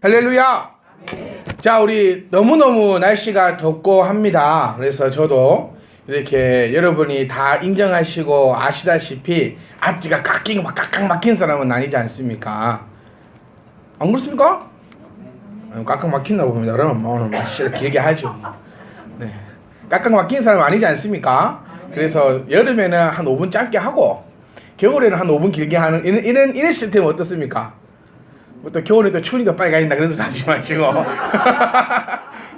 할렐루야. 자, 우리 너무너무 날씨가 덥고 합니다. 그래서 저도 이렇게 여러분이 다 인정하시고 아시다시피 앞뒤가 깍깍 막힌 사람은 아니지 않습니까? 안 그렇습니까? 깍깍 막힌다 봅니다. 그러면 오늘 마시를 길게 하죠. 네. 깍깍 막힌 사람은 아니지 않습니까? 그래서 여름에는 한 5분 짧게 하고 겨울에는 한 5분 길게 하는 이런 시스템 어떻습니까? 또 겨울에 또 추우니까 빨리 가긴다 그런 소리 하지 마시고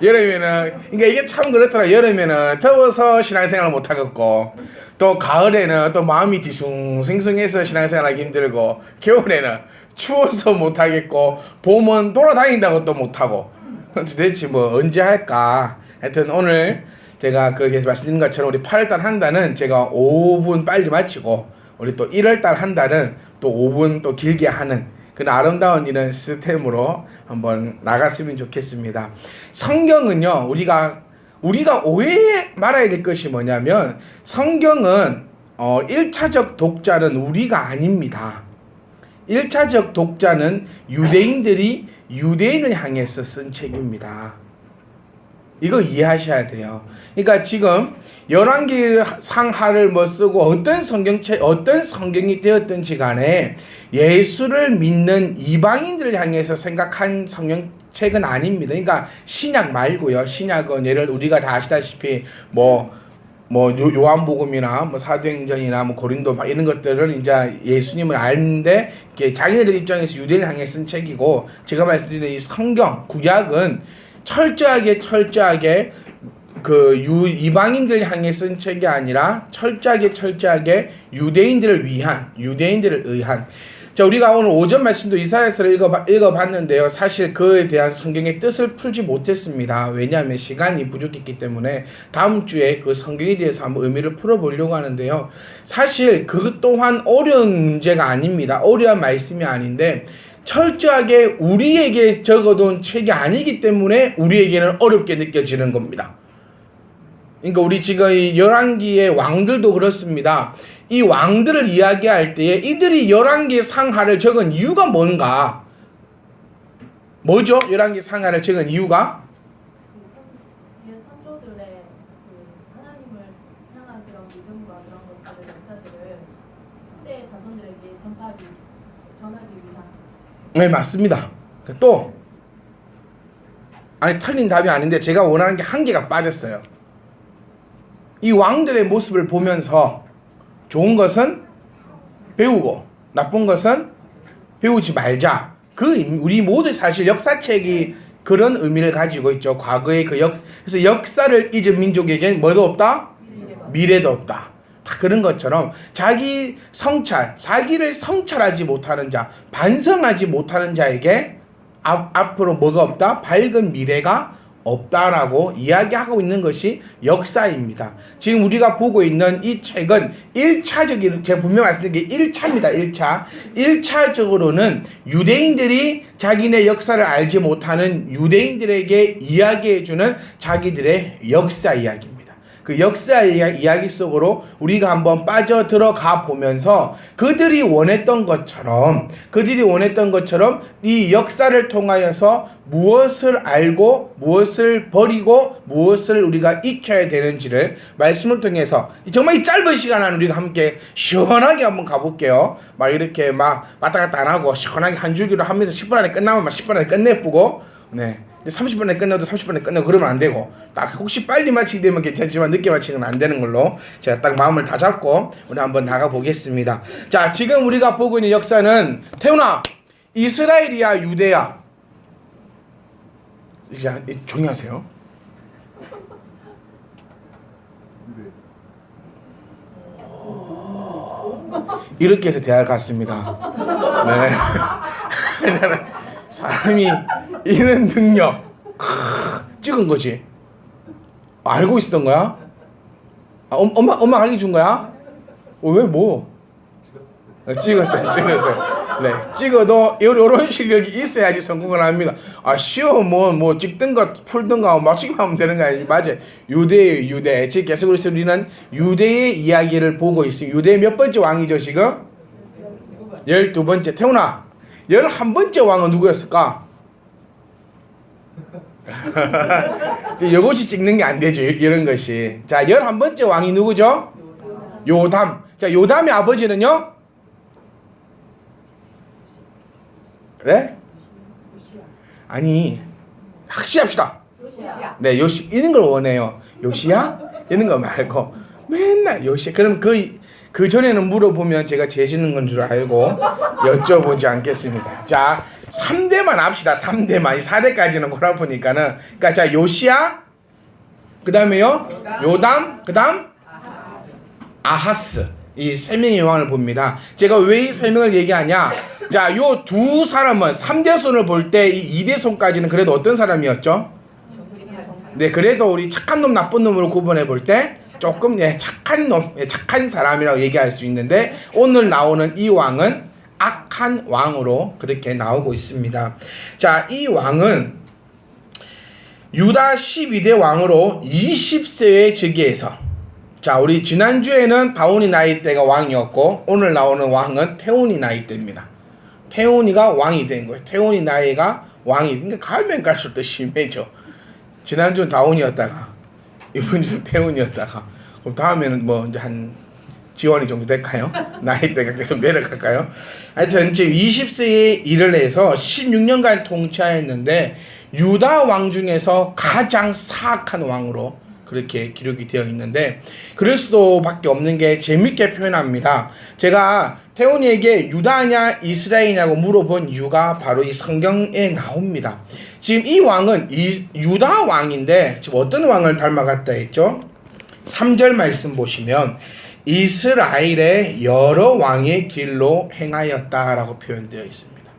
여름에는 그러니까 이게 참 그렇더라. 여름에는 더워서 신앙생활을 못 하겠고 또 가을에는 또 마음이 뒤숭생숭해서 신앙생활하기 힘들고 겨울에는 추워서 못 하겠고 봄은 돌아다닌다고 또 못 하고 도대체 뭐 언제 할까? 하여튼 오늘 제가 거기서 말씀드린 것처럼 우리 8월달 한 달은 제가 5분 빨리 마치고 우리 또 1월달 한 달은 또 5분 또 길게 하는 그런 아름다운 이런 시스템으로 한번 나갔으면 좋겠습니다. 성경은요, 우리가 오해 말아야 될 것이 뭐냐면 성경은 1차적 독자는 우리가 아닙니다. 1차적 독자는 유대인들이 유대인을 향해서 쓴 책입니다. 이거 이해하셔야 돼요. 그러니까 지금 열왕기상하를 뭐 쓰고 어떤 성경이 되었든지 간에 예수를 믿는 이방인들을 향해서 생각한 성경책은 아닙니다. 그러니까 신약 말고요. 신약은 예를 우리가 다 아시다시피 요한복음이나 뭐 사도행전이나 뭐 고린도 막 이런 것들은 이제 예수님을 아는데 자기네들 입장에서 유대인을 향해 쓴 책이고, 제가 말씀드리는 이 성경 구약은 철저하게 이방인들 향해 쓴 책이 아니라 철저하게 유대인들을 의한. 자, 우리가 오늘 오전 말씀도 이사야서를 읽어봤는데요. 사실 그에 대한 성경의 뜻을 풀지 못했습니다. 왜냐하면 시간이 부족했기 때문에 다음 주에 그 성경에 대해서 한번 의미를 풀어보려고 하는데요. 사실 그것 또한 어려운 문제가 아닙니다. 어려운 말씀이 아닌데 철저하게 우리에게 적어둔 책이 아니기 때문에 우리에게는 어렵게 느껴지는 겁니다. 그러니까 우리 지금 이 열왕기의 왕들도 그렇습니다. 이 왕들을 이야기할 때에 이들이 열왕기 상하를 적은 이유가 뭔가? 뭐죠? 열왕기 상하를 적은 이유가? 선조들의 하나님을 향한 그런 믿음과 그런 것들을 역사들을 후대 자손들에게 전하기 위한. 네, 맞습니다. 또 틀린 답이 아닌데 제가 원하는 게 한 개가 빠졌어요. 이 왕들의 모습을 보면서 좋은 것은 배우고 나쁜 것은 배우지 말자. 우리 모두 사실 역사책이 그런 의미를 가지고 있죠. 과거의 그래서 역사를 잊은 민족에겐 뭐도 없다? 미래도 없다. 다 그런 것처럼 자기를 성찰하지 못하는 자, 반성하지 못하는 자에게 앞으로 뭐가 없다? 밝은 미래가 없다라고 이야기하고 있는 것이 역사입니다. 지금 우리가 보고 있는 이 책은 1차적인, 제가 분명히 말씀드린 게 1차입니다. 1차적으로는 유대인들이 자기네 역사를 알지 못하는 유대인들에게 이야기해주는 자기들의 역사 이야기입니다. 그 역사 이야기 속으로 우리가 한번 빠져 들어가 보면서 그들이 원했던 것처럼 이 역사를 통하여서 무엇을 알고 무엇을 버리고 무엇을 우리가 익혀야 되는지를 말씀을 통해서 정말 이 짧은 시간 안에 우리가 함께 시원하게 한번 가볼게요. 막 이렇게 막 왔다 갔다 안 하고 시원하게 한 줄기로 하면서 10분 안에 끝나면 막 10분 안에 끝내쁘고, 네. 30분에 끝나도 30분에 끝내고 그러면 안 되고, 딱 혹시 빨리 마치게 되면 괜찮지만 늦게 마치면 안 되는 걸로 제가 딱 마음을 다 잡고 우리 한번 나가 보겠습니다. 자, 지금 우리가 보고 있는 역사는 태훈아, 이스라엘이야 유대야? 이제 조용히 하세요. 이렇게 해서 대화를 갔습니다. 네. 사람이 이런 능력 찍은 거지. 알고 있었던 거야? 엄마 알게 준 거야? 왜 뭐? 찍었어요. 네, 찍어도 이런 실력이 있어야지 성공을 합니다. 쉬워 뭐 찍든 거 풀든 거 맞추기만 하면 되는 거 아니지. 맞아요. 유대. 지금 계속 우리는 유대의 이야기를 보고 있습니다. 유대의 몇 번째 왕이죠 지금? 12번째. 태훈아, 11번째 왕은 누구였을까? 이것이 찍는 게 안 되죠. 이런 것이. 자, 11번째 왕이 누구죠? 요담. 자, 요담의 아버지는요? 네? 아니, 확실합시다. 네, 요시 이런 걸 원해요. 요시야? 이런 거 말고 맨날 요시. 그럼 그 전에는 물어보면 제가 재시는 건 줄 알고 여쭤보지 않겠습니다. 자, 3대만 합시다. 3대만. 4대까지는 골아보니까는. 그러니까 자, 요시야, 그 다음에요 요담, 그 다음 아하스. 이 세 명의 왕을 봅니다. 제가 왜 이 세 명을 얘기하냐? 자, 요 두 사람은 3대 손을 볼 때 이 2대 손까지는 그래도 어떤 사람이었죠? 네, 그래도 우리 착한 놈, 나쁜 놈으로 구분해 볼 때 조금 착한 놈, 착한 사람이라고 얘기할 수 있는데, 오늘 나오는 이 왕은 악한 왕으로 그렇게 나오고 있습니다. 자, 이 왕은 유다 12대 왕으로 20세에 즉위해서, 자, 우리 지난주에는 다온이 나이 때가 왕이었고, 오늘 나오는 왕은 태온이 나이 때입니다. 태온이가 왕이 된 거예요. 태온이 나이가 왕이. 그러니까 가면 갈수록 더 심해져. 지난주는 다온이었다가 이번 주는 태온이었다가, 그럼 다음에는 뭐 이제 한 지원이 정도 될까요? 나이대가 계속 내려갈까요? 하여튼 지금 20세에 일을 해서 16년간 통치하였는데 유다 왕 중에서 가장 사악한 왕으로 그렇게 기록이 되어 있는데, 그럴 수도밖에 없는 게 재밌게 표현합니다. 제가 태온이에게 유다냐 이스라엘이냐고 물어본 이유가 바로 이 성경에 나옵니다. 지금 이 왕은 유다 왕인데 지금 어떤 왕을 닮아갔다 했죠? 3절 말씀 보시면 이스라엘의 여러 왕의 길로 행하였다라고 표현되어 있습니다.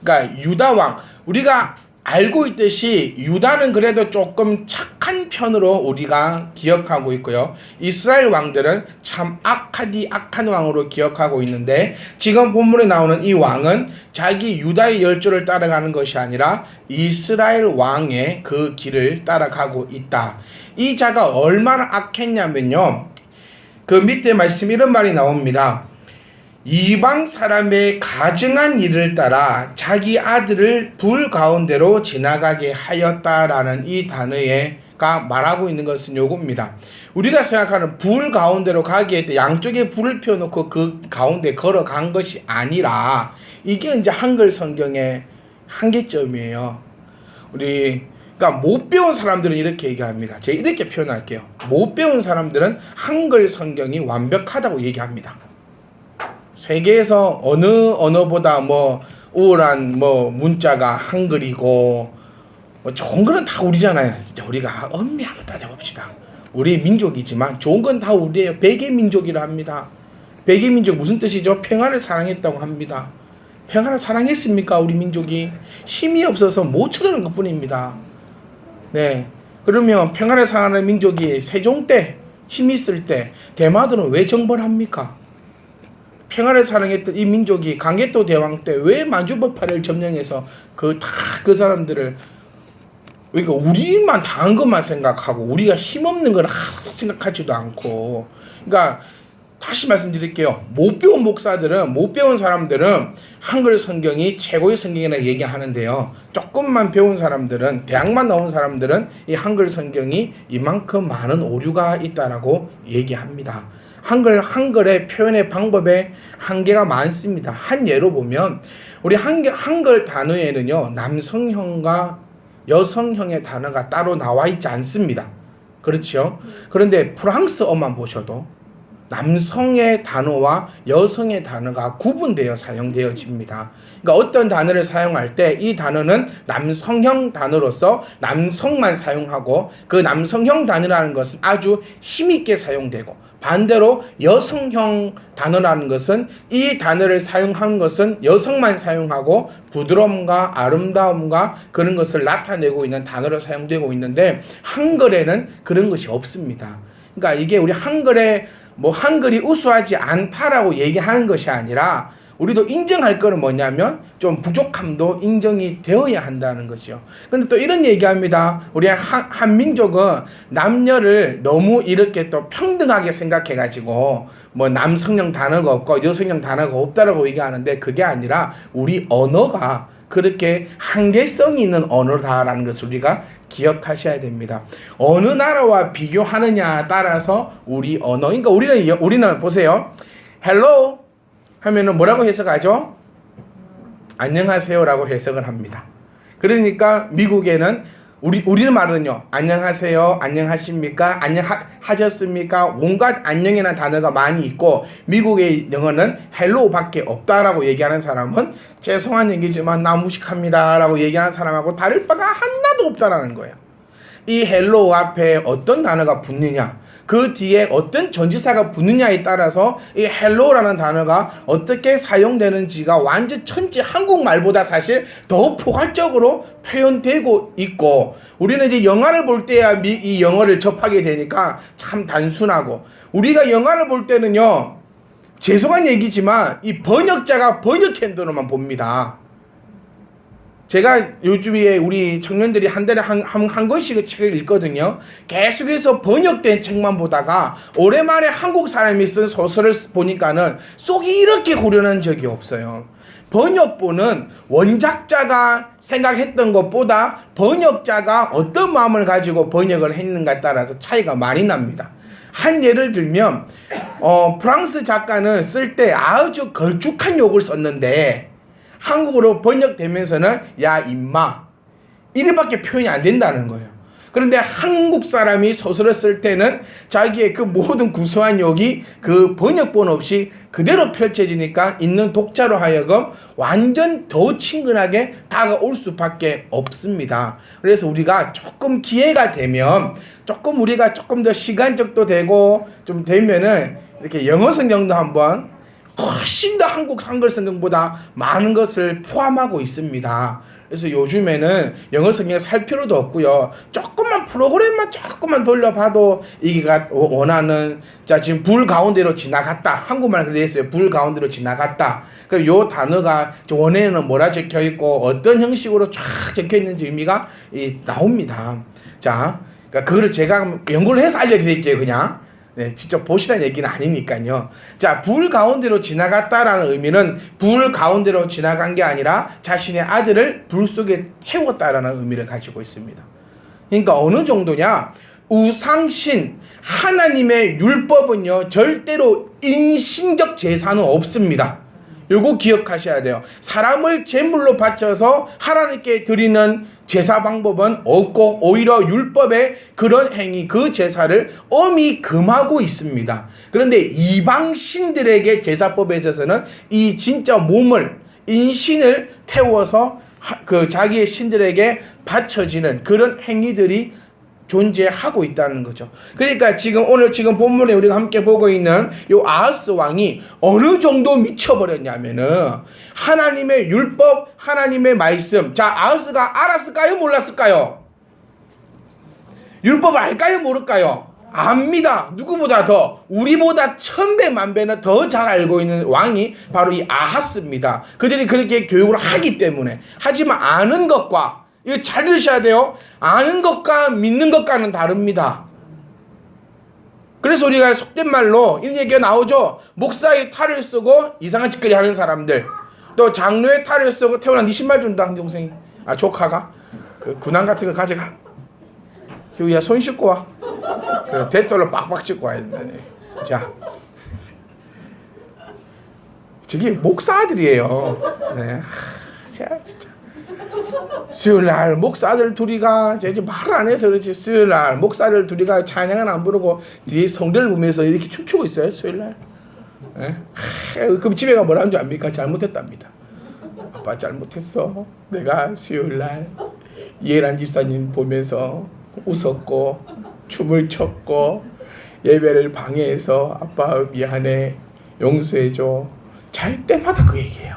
그러니까 유다 왕, 우리가 알고 있듯이 유다는 그래도 조금 착한 편으로 우리가 기억하고 있고요. 이스라엘 왕들은 참 악한 왕으로 기억하고 있는데, 지금 본문에 나오는 이 왕은 자기 유다의 열조를 따라가는 것이 아니라 이스라엘 왕의 그 길을 따라가고 있다. 이 자가 얼마나 악했냐면요, 그 밑에 말씀 이런 말이 나옵니다. 이방 사람의 가증한 일을 따라 자기 아들을 불 가운데로 지나가게 하였다라는 이 단어가 말하고 있는 것은 요겁니다. 우리가 생각하는 불 가운데로 가게 할 때 양쪽에 불을 펴놓고 그 가운데 걸어간 것이 아니라, 이게 이제 한글 성경의 한계점이에요. 그러니까 못 배운 사람들은 이렇게 얘기합니다. 제가 이렇게 표현할게요. 못 배운 사람들은 한글 성경이 완벽하다고 얘기합니다. 세계에서 어느 언어보다 뭐 우월한 뭐 문자가 한글이고 뭐 좋은 거는 다 우리잖아요. 진짜 우리가 엄밀히 한번 따져봅시다. 우리 민족이지만 좋은 건 다 우리예요. 백의 민족이라 합니다. 백의 민족 무슨 뜻이죠? 평화를 사랑했다고 합니다. 평화를 사랑했습니까? 우리 민족이 힘이 없어서 못 쳐드는 것 뿐입니다. 네, 그러면 평화를 사랑하는 민족이 세종 때 힘이 있을 때 대마도는 왜 정벌합니까? 평화를 사랑했던 이 민족이 강개토 대왕 때 왜 만주법파를 점령해서 그 사람들을, 그러니까 우리만 당한 것만 생각하고 우리가 힘없는 걸 하나도 생각하지도 않고, 그러니까 다시 말씀드릴게요. 못 배운 목사들은, 못 배운 사람들은 한글 성경이 최고의 성경이라고 얘기하는데요, 조금만 배운 사람들은, 대학만 나온 사람들은 이 한글 성경이 이만큼 많은 오류가 있다라고 얘기합니다. 한글의 표현의 방법에 한계가 많습니다. 한 예로 보면 우리 한글 단어에는요, 남성형과 여성형의 단어가 따로 나와 있지 않습니다. 그렇죠? 그런데 프랑스어만 보셔도 남성의 단어와 여성의 단어가 구분되어 사용되어집니다. 그러니까 어떤 단어를 사용할 때 이 단어는 남성형 단어로서 남성만 사용하고, 그 남성형 단어라는 것은 아주 힘있게 사용되고, 반대로 여성형 단어라는 것은 이 단어를 사용한 것은 여성만 사용하고 부드러움과 아름다움과 그런 것을 나타내고 있는 단어로 사용되고 있는데, 한글에는 그런 것이 없습니다. 그러니까 이게 우리 한글이 우수하지 않다라고 얘기하는 것이 아니라, 우리도 인정할 거는 뭐냐면 좀 부족함도 인정이 되어야 한다는 거죠. 근데 또 이런 얘기합니다. 우리 한 민족은 남녀를 너무 이렇게 또 평등하게 생각해가지고 뭐 남성형 단어가 없고 여성형 단어가 없다라고 얘기하는데, 그게 아니라 우리 언어가 그렇게 한계성이 있는 언어다라는 것을 우리가 기억하셔야 됩니다. 어느 나라와 비교하느냐에 따라서 우리 언어, 그러니까 우리는 보세요. hello 하면은 뭐라고 해석하죠? 안녕하세요라고 해석을 합니다. 그러니까 미국에는 우리는 말은요, 안녕하세요, 안녕하십니까, 안녕하셨습니까, 온갖 안녕이라는 단어가 많이 있고, 미국의 영어는 헬로우밖에 없다라고 얘기하는 사람은 죄송한 얘기지만 나 무식합니다 라고 얘기하는 사람하고 다를 바가 하나도 없다라는 거예요. 이 헬로우 앞에 어떤 단어가 붙느냐, 그 뒤에 어떤 전치사가 붙느냐에 따라서 이 헬로우라는 단어가 어떻게 사용되는지가 완전 천지 한국말보다 사실 더 포괄적으로 표현되고 있고, 우리는 이제 영화를 볼 때야 이 영어를 접하게 되니까 참 단순하고, 우리가 영화를 볼 때는요, 죄송한 얘기지만 이 번역자가 번역 핸드로만 봅니다. 제가 요즘에 우리 청년들이 한 달에 한 권씩 책을 읽거든요. 계속해서 번역된 책만 보다가 오랜만에 한국 사람이 쓴 소설을 보니까는 속이 이렇게 고려한 적이 없어요. 번역본은 원작자가 생각했던 것보다 번역자가 어떤 마음을 가지고 번역을 했는가에 따라서 차이가 많이 납니다. 한 예를 들면 프랑스 작가는 쓸 때 아주 걸쭉한 욕을 썼는데 한국어로 번역되면서는 야 임마 이래밖에 표현이 안 된다는 거예요. 그런데 한국 사람이 소설을 쓸 때는 자기의 그 모든 구수한 욕이 그 번역본 없이 그대로 펼쳐지니까 읽는 독자로 하여금 완전 더 친근하게 다가올 수밖에 없습니다. 그래서 우리가 조금 기회가 되면 우리가 조금 더 시간적도 되고 좀 되면은 이렇게 영어 성경도 한번 훨씬 더 한글 성경보다 많은 것을 포함하고 있습니다. 그래서 요즘에는 영어 성경 살 필요도 없고요. 조금만 프로그램만 조금만 돌려봐도 이게 원하는, 자 지금 불 가운데로 지나갔다. 한국말 그렇게 했어요. 불 가운데로 지나갔다. 그럼 요 단어가 원에는 뭐라 적혀 있고 어떤 형식으로 쫙 적혀 있는지 의미가 나옵니다. 자, 그러니까 그거를 제가 연구를 해서 알려드릴게요. 그냥. 네, 직접 보시라는 얘기는 아니니까요. 자, 불 가운데로 지나갔다라는 의미는 불 가운데로 지나간 게 아니라 자신의 아들을 불 속에 태웠다라는 의미를 가지고 있습니다. 그러니까 어느 정도냐? 우상신, 하나님의 율법은요, 절대로 인신적 제사는 없습니다. 요거 기억하셔야 돼요. 사람을 제물로 바쳐서 하나님께 드리는 제사 방법은 없고 오히려 율법의 그런 행위, 그 제사를 엄히 금하고 있습니다. 그런데 이방 신들에게 제사법에 있어서는 이 진짜 몸을, 인신을 태워서 그 자기의 신들에게 바쳐지는 그런 행위들이 존재하고 있다는 거죠. 그러니까 오늘 본문에 우리가 함께 보고 있는 요 아하스 왕이 어느 정도 미쳐버렸냐면은 하나님의 율법, 하나님의 말씀. 자, 아하스가 알았을까요? 몰랐을까요? 율법을 알까요? 모를까요? 압니다. 누구보다 더, 우리보다 1000배 만배는 더 잘 알고 있는 왕이 바로 이 아하스입니다. 그들이 그렇게 교육을 하기 때문에. 하지만 아는 것과, 이거 잘 들으셔야 돼요. 아는 것과 믿는 것과는 다릅니다. 그래서 우리가 속된 말로 이런 얘기가 나오죠. 목사의 탈을 쓰고 이상한 짓거리 하는 사람들, 또 장로의 탈을 쓰고 태어난 네 신발 준다 한 동생이, 조카가 그 군함 같은 거 가져가. 효이야 손 씻고 와. 그 대tor로 빡빡 씻고 와야 된다. 자, 저게 목사들이에요. 네, 자 진짜. 수요일날 목사들 둘이가 이제 말을 안 해서 그렇지, 수요일날 목사들 둘이가 찬양은 안 부르고 뒤에 성대를 보면서 이렇게 춤추고 있어요. 수요일날. 그럼 집에 가 뭐라는 줄 압니까? 잘못했답니다. 아빠 잘못했어. 내가 수요일날 이해란 집사님 보면서 웃었고 춤을 췄고 예배를 방해해서 아빠 미안해, 용서해줘. 잘 때마다 그 얘기해요.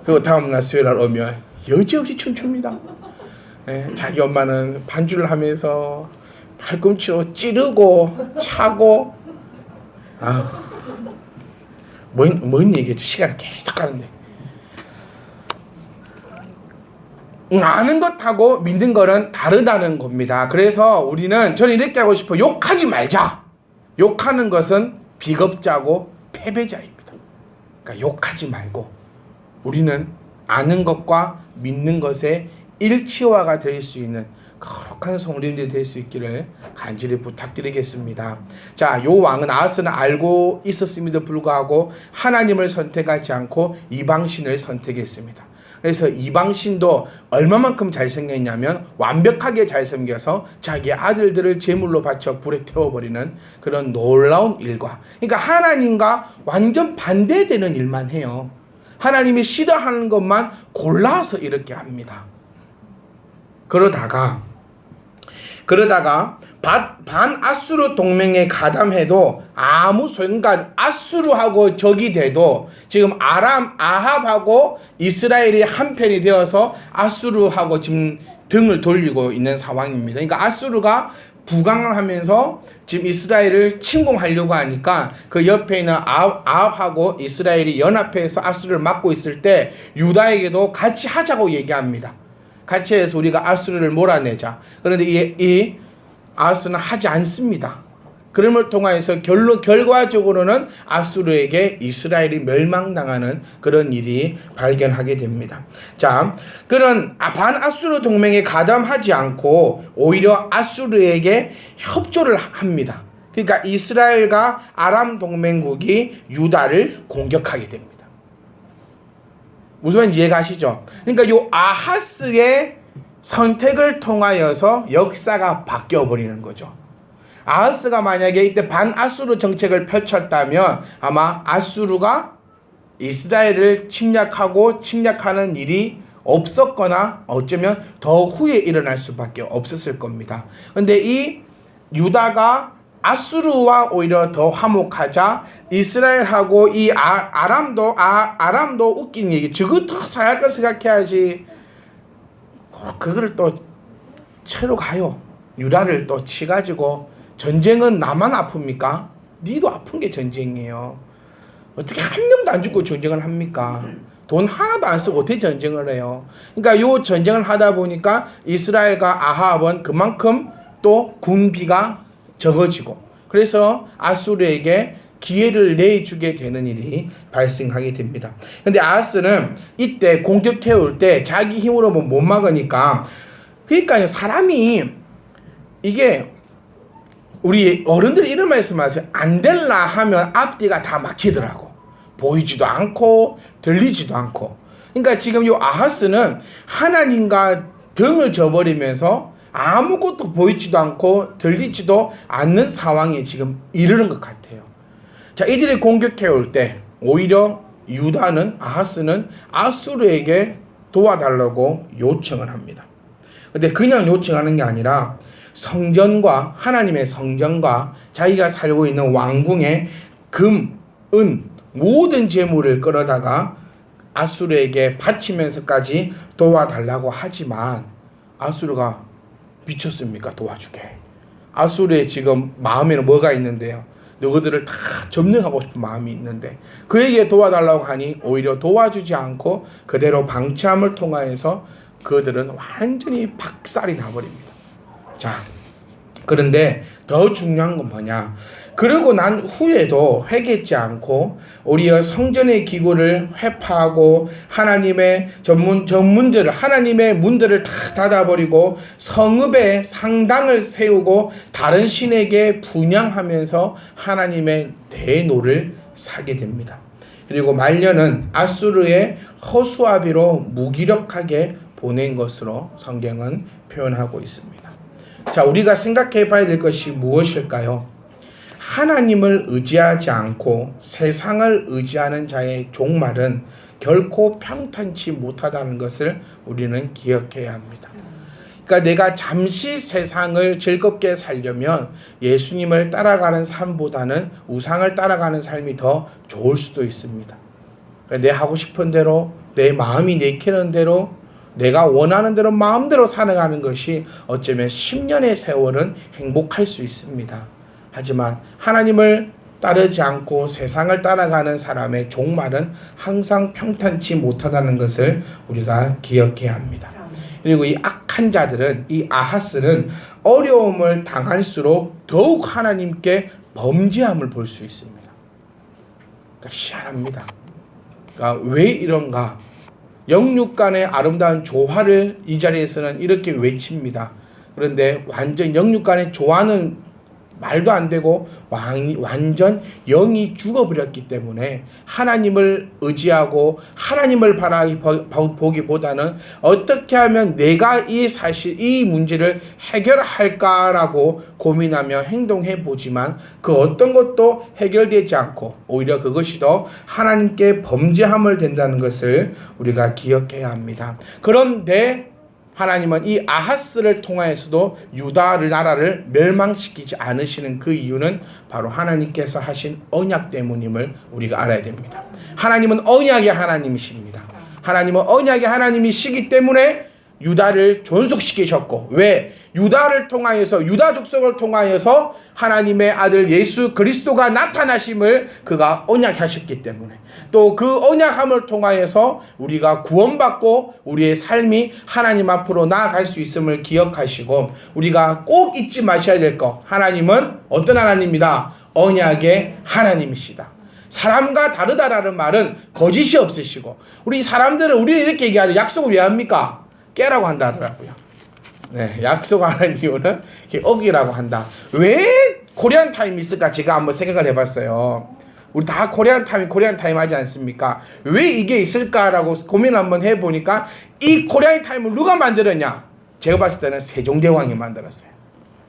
그리고 다음날 수요일날 오면 여지없이 춤춥니다. 네, 자기 엄마는 반주를 하면서 팔꿈치로 찌르고 차고, 뭔 얘기해도 시간이 계속 가는데. 아는 것하고 믿는 거는 다르다는 겁니다. 그래서 저는 이렇게 하고 싶어요. 욕하지 말자. 욕하는 것은 비겁자고 패배자입니다. 그러니까 욕하지 말고 우리는 아는 것과 믿는 것의 일치화가 될 수 있는 거룩한 성도님들이 될 수 있기를 간절히 부탁드리겠습니다. 자, 요 왕은 아하스는 알고 있었음에도 불구하고 하나님을 선택하지 않고 이방신을 선택했습니다. 그래서 이방신도 얼마만큼 잘생겼냐면 완벽하게 잘생겨서 자기 아들들을 제물로 바쳐 불에 태워버리는 그런 놀라운 일과, 그러니까 하나님과 완전 반대되는 일만 해요. 하나님이 싫어하는 것만 골라서 이렇게 합니다. 그러다가 반아수르 동맹에 가담해도 아무 소용가, 아수르하고 적이 돼도 지금 아합하고 이스라엘이 한편이 되어서 아수르하고 지금 등을 돌리고 있는 상황입니다. 그러니까 아수르가 부강을 하면서 지금 이스라엘을 침공하려고 하니까 그 옆에 있는 아합하고 이스라엘이 연합해서 아수르를 막고 있을 때 유다에게도 같이 하자고 얘기합니다. 같이 해서 우리가 아수르를 몰아내자. 그런데 이 아하스는 하지 않습니다. 그럼을 통하여서 결과적으로는 아수르에게 이스라엘이 멸망당하는 그런 일이 발견하게 됩니다. 자, 그런 반아수르 동맹에 가담하지 않고 오히려 아수르에게 협조를 합니다. 그러니까 이스라엘과 아람 동맹국이 유다를 공격하게 됩니다. 무슨 말인지 이해가시죠? 그러니까 요 아하스의 선택을 통하여서 역사가 바뀌어버리는 거죠. 아하스가 만약에 이때 반아수르 정책을 펼쳤다면 아마 아수르가 이스라엘을 침략하는 일이 없었거나 어쩌면 더 후에 일어날 수밖에 없었을 겁니다. 근데 이 유다가 아수르와 오히려 더 화목하자 이스라엘하고 이 아람도 웃긴 얘기, 저것도 잘할 걸 생각해야지. 그거를 또 채로 가요. 유다를 또 치가지고 전쟁은 나만 아픕니까? 니도 아픈 게 전쟁이에요. 어떻게 한 명도 안 죽고 전쟁을 합니까? 돈 하나도 안 쓰고 어떻게 전쟁을 해요? 그러니까 요 전쟁을 하다 보니까 이스라엘과 아합은 그만큼 또 군비가 적어지고, 그래서 아수르에게 기회를 내주게 되는 일이 발생하게 됩니다. 근데 아하스는 이때 공격해 올 때 자기 힘으로 못 막으니까, 그러니까요, 사람이 이게 우리 어른들이 이런 말씀하세요. 안 될라 하면 앞뒤가 다 막히더라고. 보이지도 않고 들리지도 않고. 그러니까 지금 요 아하스는 하나님과 등을 져버리면서 아무것도 보이지도 않고 들리지도 않는 상황에 지금 이르는 것 같아요. 자, 이들이 공격해 올 때 오히려 유다는, 아하스는 아수르에게 도와달라고 요청을 합니다. 근데 그냥 요청하는 게 아니라 성전과 하나님의 성전과 자기가 살고 있는 왕궁의 금, 은, 모든 재물을 끌어다가 아수르에게 바치면서까지 도와달라고 하지만 아수르가 미쳤습니까? 도와주게. 아수르의 지금 마음에는 뭐가 있는데요? 너희들을 다 점령하고 싶은 마음이 있는데 그에게 도와달라고 하니 오히려 도와주지 않고 그대로 방치함을 통하여서 그들은 완전히 박살이 나버립니다. 자, 그런데 더 중요한 건 뭐냐? 그러고 난 후에도 회개치 않고 오히려 성전의 기구를 회파하고 하나님의 문들을, 하나님의 문들을 다 닫아버리고 성읍에 상당을 세우고 다른 신에게 분향하면서 하나님의 대노를 사게 됩니다. 그리고 말년은 아수르의 허수아비로 무기력하게 보낸 것으로 성경은 표현하고 있습니다. 자, 우리가 생각해 봐야 될 것이 무엇일까요? 하나님을 의지하지 않고 세상을 의지하는 자의 종말은 결코 평탄치 못하다는 것을 우리는 기억해야 합니다. 그러니까 내가 잠시 세상을 즐겁게 살려면 예수님을 따라가는 삶보다는 우상을 따라가는 삶이 더 좋을 수도 있습니다. 그러니까 내 하고 싶은 대로, 내 마음이 내키는 대로, 내가 원하는 대로 마음대로 살아가는 것이 어쩌면 10년의 세월은 행복할 수 있습니다. 하지만 하나님을 따르지 않고 세상을 따라가는 사람의 종말은 항상 평탄치 못하다는 것을 우리가 기억해야 합니다. 그리고 이 악한 자들은, 이 아하스는 어려움을 당할수록 더욱 하나님께 범죄함을 볼 수 있습니다. 그러니까 희한합니다. 그러니까 왜 이런가? 영육 간의 아름다운 조화를 이 자리에서는 이렇게 외칩니다. 그런데 완전 영육 간의 조화는 말도 안 되고 완전 영이 죽어버렸기 때문에 하나님을 의지하고 하나님을 바라보기보다는 어떻게 하면 내가 이 문제를 해결할까라고 고민하며 행동해 보지만 그 어떤 것도 해결되지 않고 오히려 그것이 더 하나님께 범죄함을 된다는 것을 우리가 기억해야 합니다. 그런데 하나님은 이 아하스를 통하여서도 유다를 나라를 멸망시키지 않으시는 그 이유는 바로 하나님께서 하신 언약 때문임을 우리가 알아야 됩니다. 하나님은 언약의 하나님이십니다. 하나님은 언약의 하나님이시기 때문에 유다를 존속시키셨고, 왜? 유다를 통하여서, 유다 족속을 통하여서 하나님의 아들 예수 그리스도가 나타나심을 그가 언약하셨기 때문에, 또 그 언약함을 통하여서 우리가 구원받고 우리의 삶이 하나님 앞으로 나아갈 수 있음을 기억하시고, 우리가 꼭 잊지 마셔야 될 것, 하나님은 어떤 하나님이다? 언약의 하나님이시다. 사람과 다르다라는 말은 거짓이 없으시고, 우리 사람들은 우리는 이렇게 얘기하죠. 약속을 왜 합니까? 깨라고 한다 하더라고요. 네, 약속하는 이유는 어기라고 한다. 왜 코리안 타임이 있을까? 제가 한번 생각을 해봤어요. 우리 다 코리안 타임 하지 않습니까? 왜 이게 있을까라고 고민을 한번 해보니까 이 코리안 타임을 누가 만들었냐? 제가 봤을 때는 세종대왕이 만들었어요.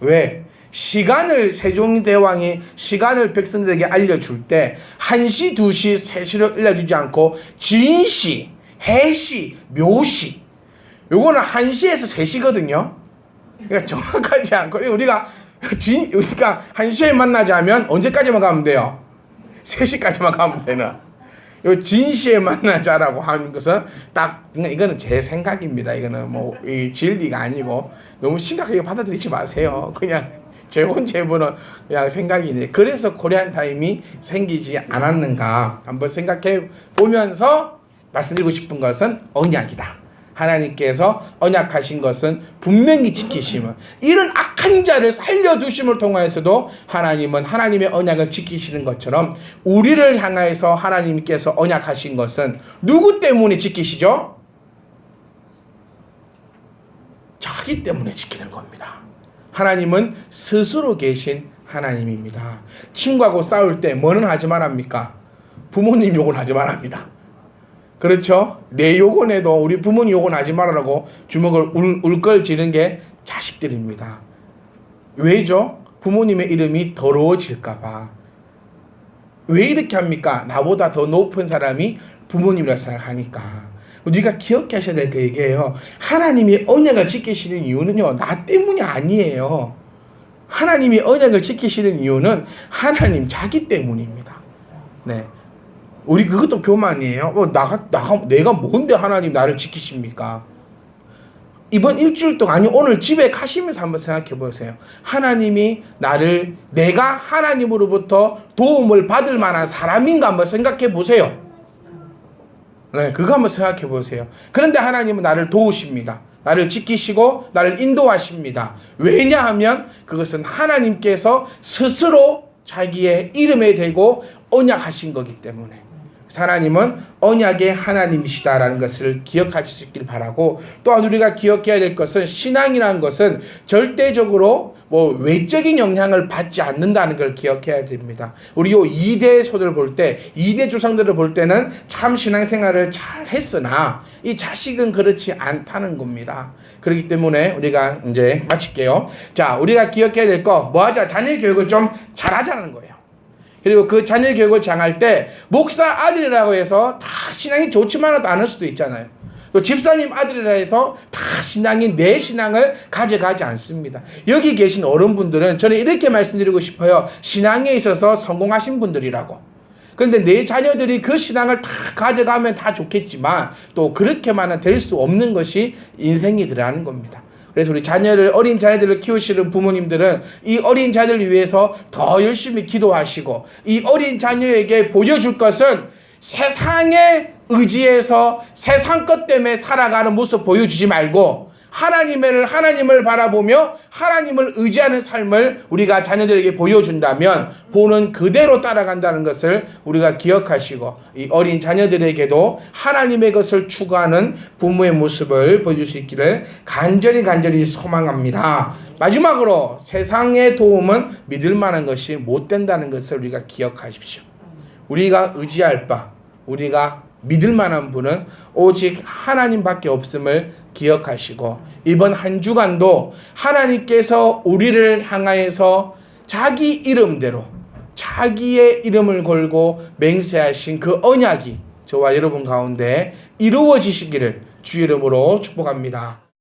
왜? 세종대왕이 시간을 백성들에게 알려줄 때 1시, 2시, 3시를 알려주지 않고 진시, 해시, 묘시, 요거는 1시에서 3시거든요. 그러니까 정확하지 않고, 우리가 1시에 만나자면 언제까지만 가면 돼요? 3시까지만 가면 되는. 요 진시에 만나자라고 하는 것은 딱, 이거는 제 생각입니다. 이거는 뭐 이 진리가 아니고 너무 심각하게 받아들이지 마세요. 그냥 제 혼자보는 그냥 생각이네. 그래서 코리안 타임이 생기지 않았는가 한번 생각해 보면서 말씀드리고 싶은 것은 언약이다. 하나님께서 언약하신 것은 분명히 지키심을, 이런 악한 자를 살려두심을 통하여서도 하나님은 하나님의 언약을 지키시는 것처럼 우리를 향하여서 하나님께서 언약하신 것은 누구 때문에 지키시죠? 자기 때문에 지키는 겁니다. 하나님은 스스로 계신 하나님입니다. 친구하고 싸울 때 뭐는 하지 말합니까? 부모님 욕은 하지 말합니다. 그렇죠? 내 욕은 해도 우리 부모님 욕은 하지 말라고 주먹을 울걸지는 게 자식들입니다. 왜죠? 부모님의 이름이 더러워질까봐. 왜 이렇게 합니까? 나보다 더 높은 사람이 부모님이라 생각하니까. 우리가 기억하셔야 될 게 이게요. 하나님이 언약을 지키시는 이유는요, 나 때문이 아니에요. 하나님이 언약을 지키시는 이유는 하나님 자기 때문입니다. 네. 우리 그것도 교만이에요. 내가 뭔데 하나님 나를 지키십니까? 이번 일주일 동안, 아니 오늘 집에 가시면서 한번 생각해 보세요. 하나님이 내가 하나님으로부터 도움을 받을 만한 사람인가 한번 생각해 보세요. 네, 그거 한번 생각해 보세요. 그런데 하나님은 나를 도우십니다. 나를 지키시고 나를 인도하십니다. 왜냐하면 그것은 하나님께서 스스로 자기의 이름에 대고 언약하신 거기 때문에. 하나님은 언약의 하나님이시다라는 것을 기억하실 수 있길 바라고, 또한 우리가 기억해야 될 것은 신앙이라는 것은 절대적으로 외적인 영향을 받지 않는다는 걸 기억해야 됩니다. 우리 요 2대 소들을 볼 때, 2대 조상들을 볼 때는 참 신앙생활을 잘 했으나 이 자식은 그렇지 않다는 겁니다. 그렇기 때문에 우리가 이제 마칠게요. 자, 우리가 기억해야 될 거 뭐하자? 자녀 교육을 좀 잘하자는 거예요. 그리고 그 자녀 교육을 장할 때 목사 아들이라고 해서 다 신앙이 좋지만은 않을 수도 있잖아요. 또 집사님 아들이라 해서 다 신앙이 내 신앙을 가져가지 않습니다. 여기 계신 어른분들은 저는 이렇게 말씀드리고 싶어요. 신앙에 있어서 성공하신 분들이라고. 그런데 내 자녀들이 그 신앙을 다 가져가면 다 좋겠지만 또 그렇게만은 될 수 없는 것이 인생이더라는 겁니다. 그래서 우리 어린 자녀들을 키우시는 부모님들은 이 어린 자녀를 위해서 더 열심히 기도하시고, 이 어린 자녀에게 보여줄 것은 세상에 의지해서 세상 것 때문에 살아가는 모습 보여주지 말고 하나님을 바라보며 하나님을 의지하는 삶을 우리가 자녀들에게 보여준다면 보는 그대로 따라간다는 것을 우리가 기억하시고 이 어린 자녀들에게도 하나님의 것을 추구하는 부모의 모습을 보여줄 수 있기를 간절히 소망합니다. 마지막으로 세상의 도움은 믿을 만한 것이 못 된다는 것을 우리가 기억하십시오. 우리가 의지할 바, 우리가 믿을 만한 분은 오직 하나님밖에 없음을 기억하시고 이번 한 주간도 하나님께서 우리를 향하여서 자기 이름대로 자기의 이름을 걸고 맹세하신 그 언약이 저와 여러분 가운데 이루어지시기를 주의 이름으로 축복합니다.